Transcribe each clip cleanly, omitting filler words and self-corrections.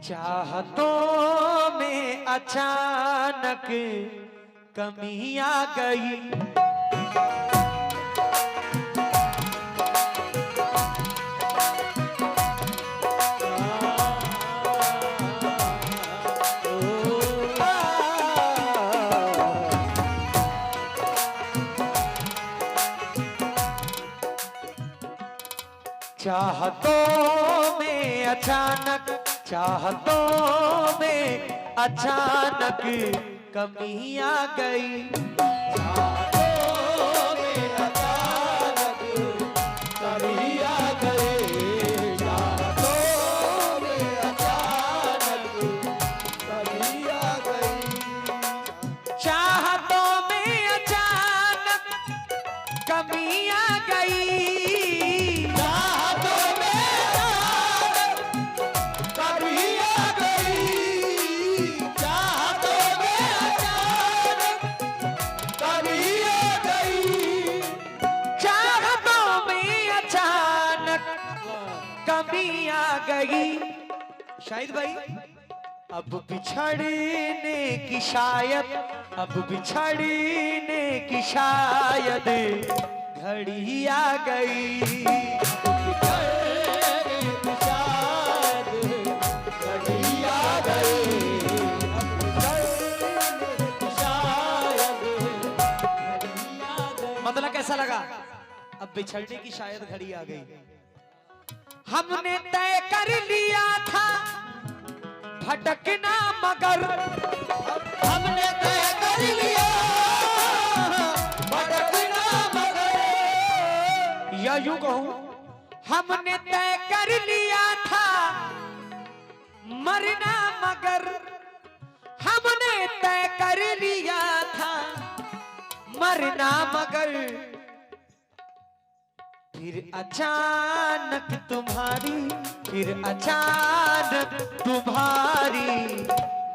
चाहतों में अचानक कमी आ गई। चाहतों में अचानक, चाहतों में अचानक कमी आ गई। चाहतों में अचानक कमी आ गई। चाहतों में अचानक कमी आ गई। चाहतों में अचानक कमी आ गई। कमी आ गई। शायद भाई अब बिछड़ने की शायद, अब बिछड़ने की शायद घड़ी आ गई। बिछड़ने की शायद घड़ी आ गई। मतलब कैसा लगा? अब बिछड़ने की शायद घड़ी आ गई। हमने तय कर लिया था भटकना मगर, हमने तय कर लिया भटकना मगर, या यूं कहूं हमने तय कर लिया था मरना मगर, हमने तय कर लिया था मरना मगर, फिर अचानक तुम्हारी, फिर अचानक तुम्हारी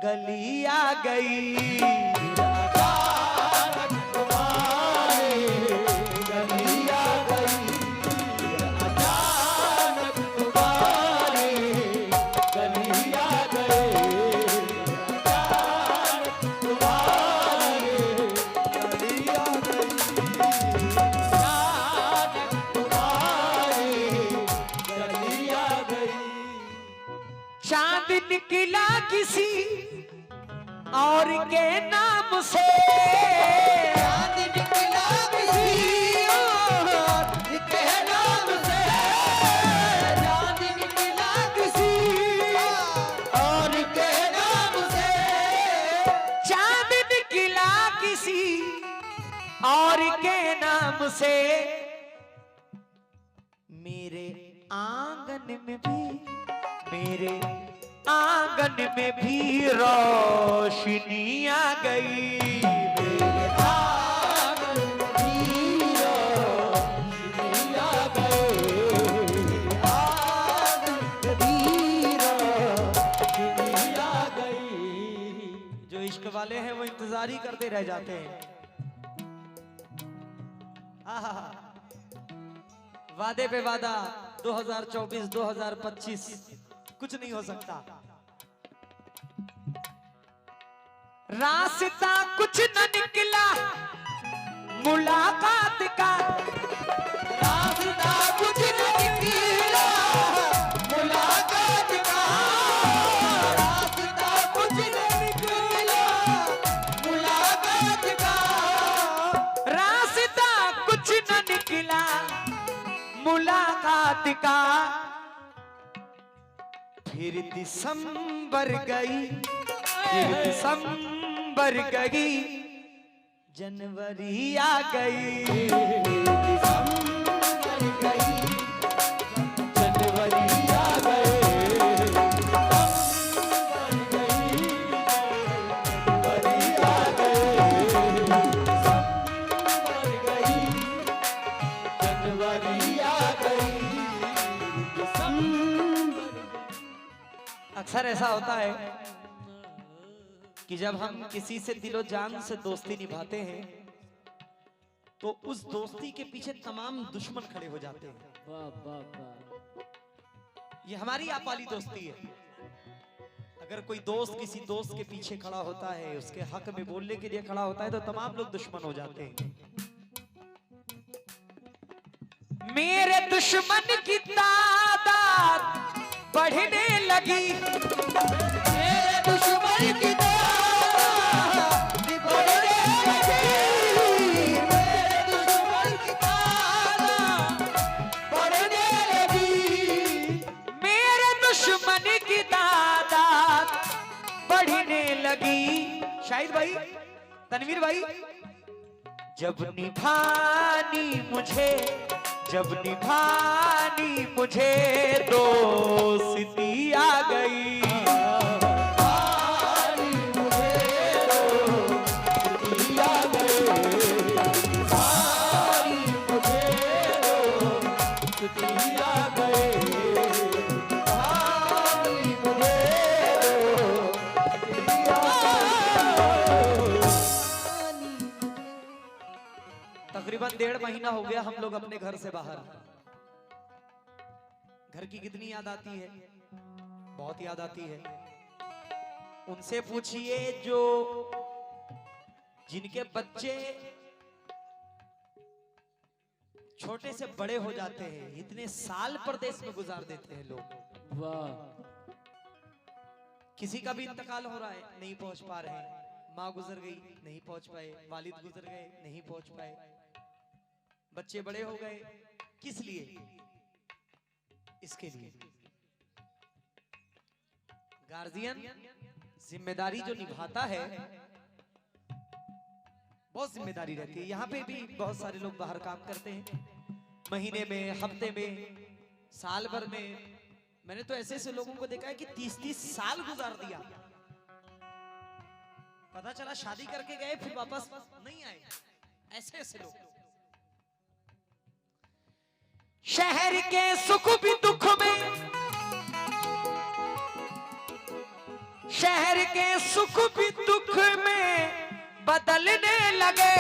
गली आ गई। फिर अचानक तुम्हारी गली आ गई। फिर अचानक तुम्हारी गली आ गई। अचानक तुम्हारी गली आ गई। चांद निकला किसी और के नाम से, चांद निकला किसी और के नाम से, चांद निकला किसी और के नाम से, चांद निकला किसी और के नाम से, मेरे आंगन में भी, मेरे आंगन में भी रोशनी आ गई। मेरे आंगन में भी रोशनी आ गई। आंगन में भी रोशनी आ गई। जो इश्क वाले हैं वो इंतजार ही करते रह जाते हैं। वादे पे वादा 2024 2025 कुछ नहीं हो सकता। रास्ता कुछ न निकला मुलाकात का, रास्ता कुछ न निकला मुलाकात का, रास्ता कुछ न निकला मुलाकात का, रास्ता कुछ न निकला मुलाकात का, फिर दिसंबर गई, फिर दिसंबर गई, जनवरी आ गई। दिसंबर गई, जनवरी आ गई। दिसंबर गई, जनवरी आ गई। दिसंबर गई, जनवरी आ गई। अक्सर ऐसा होता है कि जब हम किसी से दिलो जान से दोस्ती निभाते हैं तो उस दोस्ती के पीछे तमाम दुश्मन खड़े हो जाते हैं। ये हमारी आप वाली दोस्ती है। अगर कोई दोस्त किसी दोस्त के पीछे खड़ा होता है, उसके हक में बोलने के लिए खड़ा होता है, तो तमाम लोग दुश्मन हो जाते हैं। मेरे दुश्मन की तादाद बढ़ने लगी, मेरे दुश्मन की तादाद बढ़ने लगी, मेरे दुश्मन की तादाद बढ़ने लगी, मेरे दुश्मन की तादाद बढ़ने लगी। शाहिद भाई, तनवीर भाई, जब निभानी मुझे दोस्ती आ गई, तकरीबन 1.5 महीना हो गया हम लोग अपने घर से बाहर। घर की कितनी याद आती है, बहुत याद आती है। उनसे पूछिए जो जिनके बच्चे छोटे से बड़े हो जाते हैं, इतने साल परदेश में गुजार देते हैं लोग। वाह। किसी का भी इंतकाल हो रहा है, नहीं पहुंच पा रहे हैं, माँ गुजर गई नहीं पहुंच पाए, वालिद गुजर गए नहीं पहुंच पाए, बच्चे बड़े हो गए, किस लिए? इसके लिए गार्जियन जिम्मेदारी जो निभाता है, बहुत जिम्मेदारी रहती है। यहाँ पे भी बहुत सारे लोग बाहर काम करते हैं, महीने में, हफ्ते में, साल भर में। मैंने तो ऐसे ऐसे लोगों को देखा है कि 30-30 साल गुजार दिया, पता चला शादी करके गए फिर वापस नहीं आए। ऐसे ऐसे लोग। शहर के सुख भी दुख में, शहर के सुख भी दुख में बदलने लगे,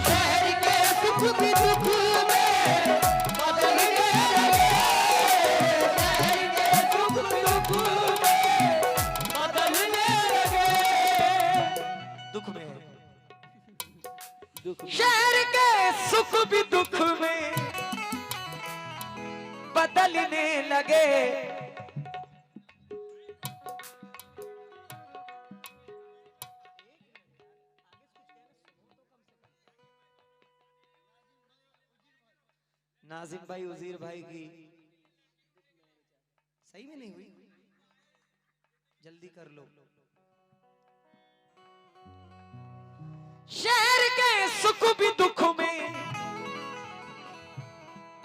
शहर के सुख भी दुख में बदलने लगे, शहर के सुख भी दुख में बदलने लगे। दुख में, शहर के सुख भी दुख में बदलने लगे। नाजिम भाई, उजीर भाई की सही में नहीं हुई, जल्दी कर लो। शहर के सुख भी दुख में,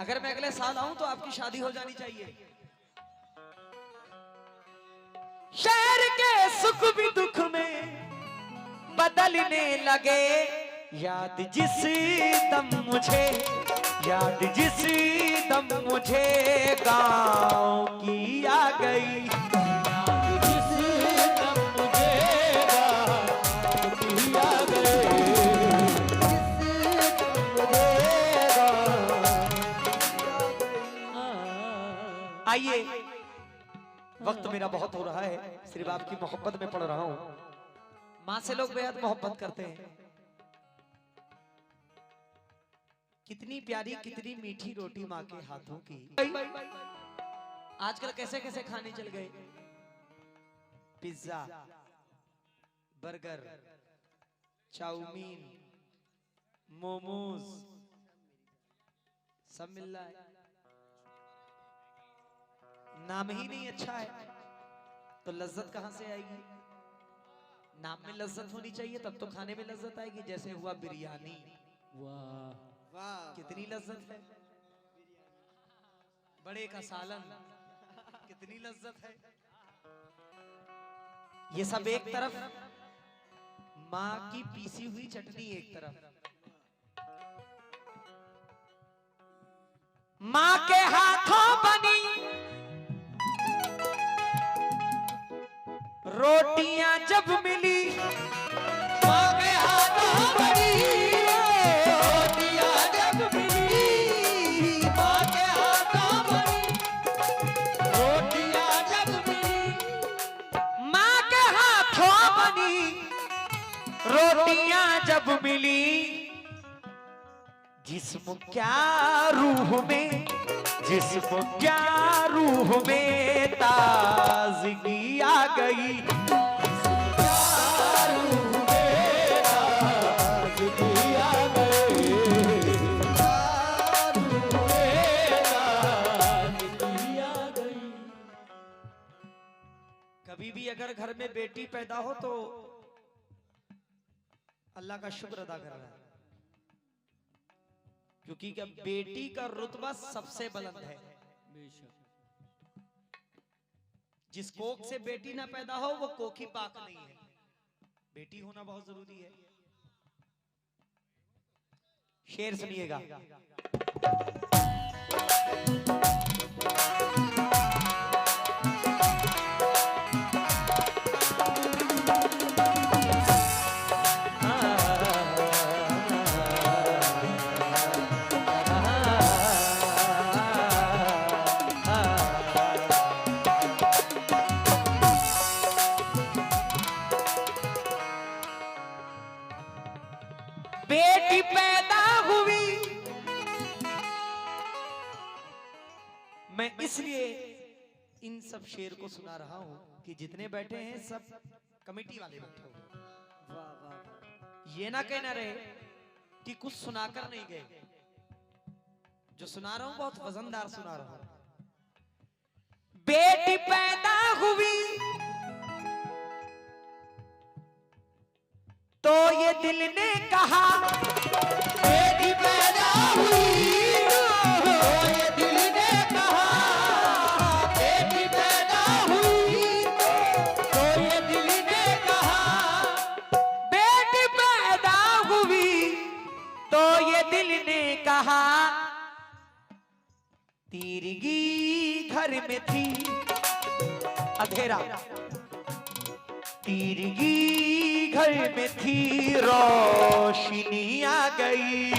अगर मैं अगले साल आऊं तो आपकी शादी हो जानी चाहिए। शहर के सुख भी दुख में बदलने लगे, याद जिस दम मुझे, याद जिस दम मुझे गांव की आ गई, याद जिस दम मुझे गांव की आ गई, आइए, वक्त मेरा बहुत हो रहा है, सिर्फ आपकी मोहब्बत में पढ़ रहा हूं। माँ से लोग बेहद मोहब्बत करते हैं। कितनी प्यारी कितनी मीठी रोटी माँ के हाथों की। आजकल कैसे कैसे खाने चल गए, पिज्जा, बर्गर, चाउमीन, मोमोज, सब मिल रहा है। नाम ही नहीं अच्छा है तो लज्जत कहां से आएगी? नाम में लज्जत होनी चाहिए तब तो खाने में लज्जत आएगी। जैसे हुआ बिरयानी, वाह वाह कितनी लज्जत है। बड़े का सालन, कितनी लज्जत है। ये सब एक तरफ, माँ की पीसी हुई चटनी एक तरफ, माँ के हाथों बनी रोटियां जब मिली, माँ के हाथों बनी रोटियां जब मिली, माँ के हाथों बनी रोटियां जब मिली, बनी रोटियां जब मिली, जिस्म क्या रूह में, जिस्म क्या रूह में ताजगी आ गई। कभी भी अगर घर में बेटी पैदा हो तो अल्लाह का शुक्र अदा कर रहा है, क्योंकि क्या बेटी का रुतबा सबसे बुलंद है। जिस कोख से बेटी ना पैदा हो वो कोखी पाक नहीं है। बेटी होना बहुत जरूरी है। शेर सुनिएगा। बेटी पैदा हुई, मैं इसलिए इन सब शेर को सुना रहा हूं कि जितने बैठे हैं सब कमेटी वाले बैठे हो। ये ना कहना रहे कि कुछ सुनाकर नहीं गए। जो सुना रहा हूं बहुत वजनदार सुना रहा हूं। बेटी पैदा हुई तो ये दिल ने कहा, बेटी पैदा हुई तो ये दिल ने कहा, बेटी पैदा हुई तो ये दिल ने कहा, बेटी पैदा हुई तो ये दिल ने कहा। तिरगी घर में थी अंधेरा, तिरगी घर में थी रोशनी आ गई,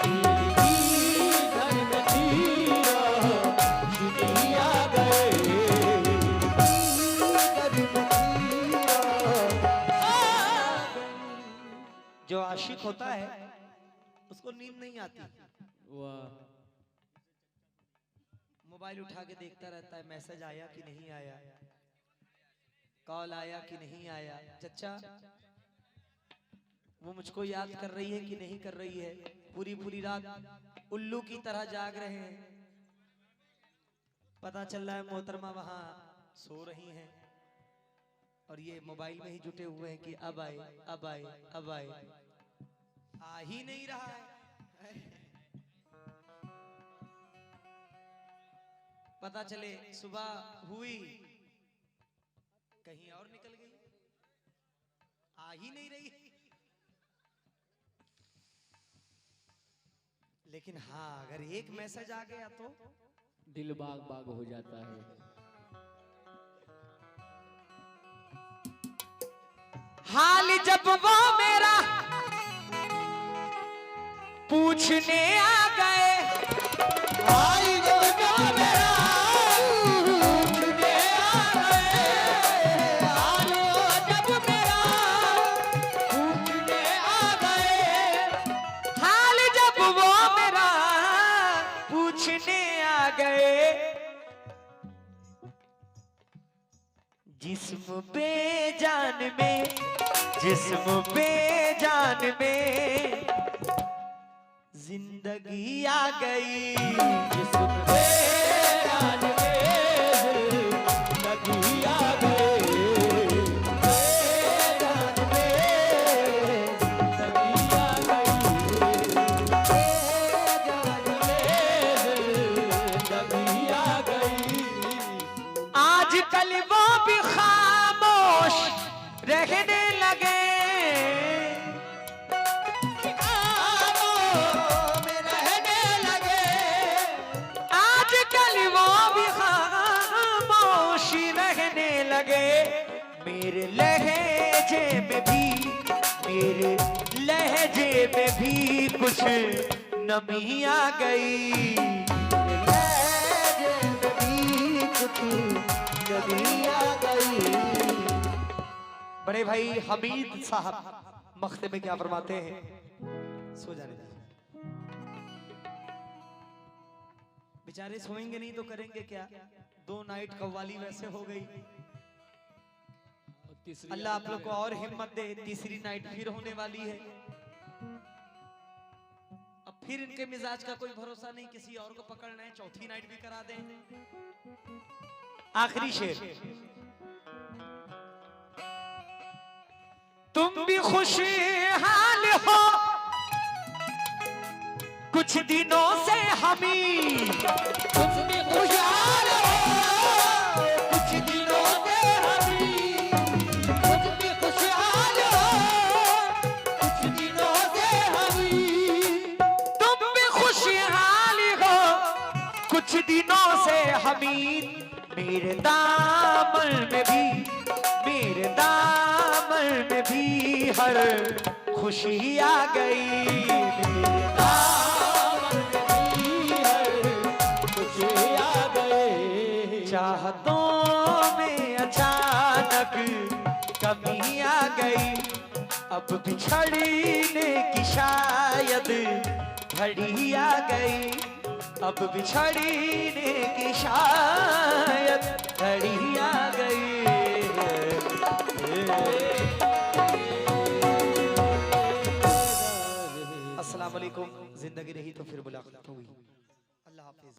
तिरगी घर में थी रोशनी आ गई, जो आशिक होता है उसको नींद नहीं आती। मोबाइल उठा के देखता रहता है, मैसेज आया कि नहीं आया, कॉल आया कि नहीं आया, चचा वो मुझको याद कर रही है कि नहीं कर रही है। पूरी पूरी रात उल्लू की तरह जाग रहे हैं। पता चल रहा है मोहतरमा वहां सो रही हैं और ये मोबाइल में ही जुटे हुए हैं कि अब आए अब आए अब आए। आ ही नहीं रहा है। पता चले सुबह हुई कहीं और निकल गई, आ ही नहीं रही। लेकिन हाँ, अगर एक मैसेज आ गया तो दिल बाग बाग हो जाता है। हाल जब वो मेरा पूछने आ गए, हाल जब वो मेरा पूछने आ गए, हाल जब मेरा पूछने आ गए, हाल जब वो मेरा पूछने आ गए। जिस्म बेजान में, जिस्म बेजान में जिंदगी आ गई, जिस्म बेजान में जिंदगी आ गई, बेजान में जिंदगी आ गई, बेजान में जिंदगी आ गई। आजकल वो भी खामोश रहने लगे, मेरे लहजे में भी, मेरे लहजे में भी कुछ नमी आ गई, लहजे में भी कुछ नमी आ गई। बड़े भाई हमीद साहब मख्ते में क्या फरमाते हैं, सो जाने दीजिए। बेचारे सोएंगे नहीं तो करेंगे क्या, 2 नाइट कव्वाली वैसे हो गई। अल्लाह आप लोग को और हिम्मत दे, तीसरी नाइट फिर होने वाली है। अब फिर इनके मिजाज का कोई भरोसा नहीं, किसी और को पकड़ना है, चौथी नाइट भी करा दें। आखिरी शेर, तुम भी खुशहाल हो कुछ दिनों से हमी, तुम भी खुशहाल हो कुछ दिनों से हमी, तुम भी खुशहाल हो कुछ दिनों से हमी, तुम भी खुशहाल हो कुछ दिनों से हमी। मेरे दामन में भी, मेरे दामन में भी हर खुशी आ गई, मेरे दामन में भी हर खुशी आ गई। चाहतों में अचानक कमी आ गई, अब बिछड़ने की शायद घड़ी आ गई, अब बिछड़ने की शायद घड़ी आ गई। अस्सलाम वालेकुम, जिंदगी रही तो फिर मुलाकात होगी। अल्लाह हाफिज।